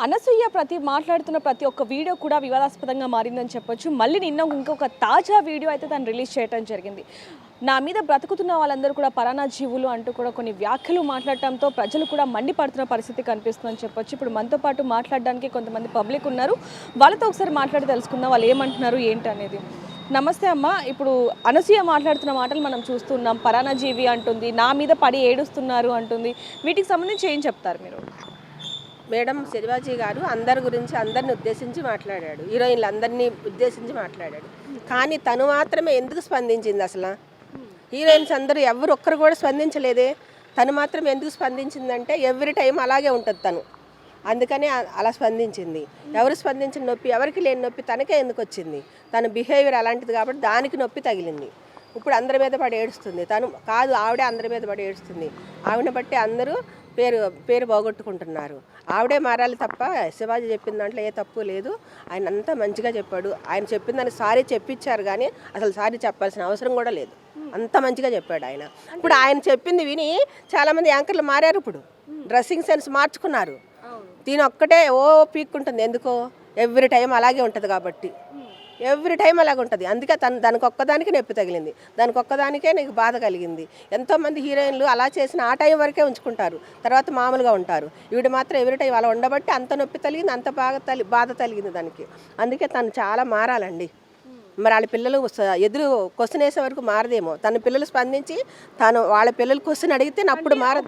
అనసూయ మాట్లాడుతున్న ప్రతి ఒక్క వీడియో కూడా వివాదాస్పదంగా మారిందని చెప్పొచ్చు. మళ్ళీ నిన్న ఇంకొక తాజా వీడియో అయితే తను రిలీజ్ చేయడం జరిగింది. నా మీద బ్రతుకుతున్న వాళ్ళందరూ కూడా పరానా జీవులు అంటూ కూడా కొన్ని వ్యాఖ్యలు మాట్లాడటంతో ప్రజలు కూడా మండిపడుతున్న పరిస్థితి కనిపిస్తుందని చెప్పొచ్చు. ఇప్పుడు మనతో పాటు మాట్లాడడానికి కొంతమంది పబ్లిక్ ఉన్నారు. వాళ్ళతో ఒకసారి మాట్లాడి తెలుసుకుందాం వాళ్ళు ఏమంటున్నారు ఏంటి అనేది. నమస్తే అమ్మ. ఇప్పుడు అనసూయ మాట్లాడుతున్న మాటలు మనం చూస్తున్నాం. పరానా జీవి అంటుంది, నా మీద పడి ఏడుస్తున్నారు అంటుంది. వీటికి సంబంధించి ఏం చెప్తారు మీరు? మేడం శివాజీ గారు అందరి గురించి అందరిని ఉద్దేశించి మాట్లాడాడు, హీరోయిన్లు అందరినీ ఉద్దేశించి మాట్లాడాడు. కానీ తను మాత్రమే ఎందుకు స్పందించింది? అసలు హీరోయిన్స్ అందరూ ఎవరు ఒక్కరు కూడా స్పందించలేదే, తను మాత్రం ఎందుకు స్పందించిందంటే ఎవ్రీ టైం అలాగే ఉంటుంది తను, అందుకని అలా స్పందించింది. ఎవరు స్పందించిన నొప్పి, ఎవరికి లేని నొప్పి తనకే ఎందుకు వచ్చింది? తన బిహేవియర్ అలాంటిది కాబట్టి దానికి నొప్పి తగిలింది. ఇప్పుడు అందరి మీద పడి ఏడుస్తుంది. తను కాదు, ఆవిడే అందరి మీద పడి ఏడుస్తుంది. ఆవిడని బట్టి అందరూ పేరు పోగొట్టుకుంటున్నారు. ఆవిడే మారాలి తప్ప శివాజీ చెప్పిన దాంట్లో ఏ తప్పు లేదు. ఆయన అంతా మంచిగా చెప్పాడు. ఆయన చెప్పిన దాన్ని సారీ చెప్పించారు, కానీ అసలు సారీ చెప్పాల్సిన అవసరం కూడా లేదు. అంత మంచిగా చెప్పాడు ఆయన. ఇప్పుడు ఆయన చెప్పింది విని చాలామంది యాంకర్లు మారారు. ఇప్పుడు డ్రెస్సింగ్ సెన్స్ మార్చుకున్నారు. దీని ఒక్కటే పీక్కుంటుంది. ఎందుకో ఎవ్రీ టైం అలాగే ఉంటుంది కాబట్టి, ఎవ్రీ టైం అలాగే ఉంటుంది. అందుకే దానికి ఒక్కదానికి నొప్పి తగిలింది, దానికి ఒక్కదానికే నీకు బాధ కలిగింది. ఎంతోమంది హీరోయిన్లు అలా చేసిన ఆ టైం వరకే ఉంచుకుంటారు, తర్వాత మామూలుగా ఉంటారు. ఈవిడ మాత్రం ఎవ్రీ టైం అలా ఉండబట్టి అంత నొప్పి తగిలింది, అంత బాధ తగిలింది దానికి. అందుకే తను చాలా మారాలండి. మరి వాళ్ళ పిల్లలు ఎదురు క్వశ్చన్ వేసే వరకు మారదేమో. తన పిల్లలు స్పందించి వాళ్ళ పిల్లలు క్వశ్చన్ అడిగితే అప్పుడు మారదు.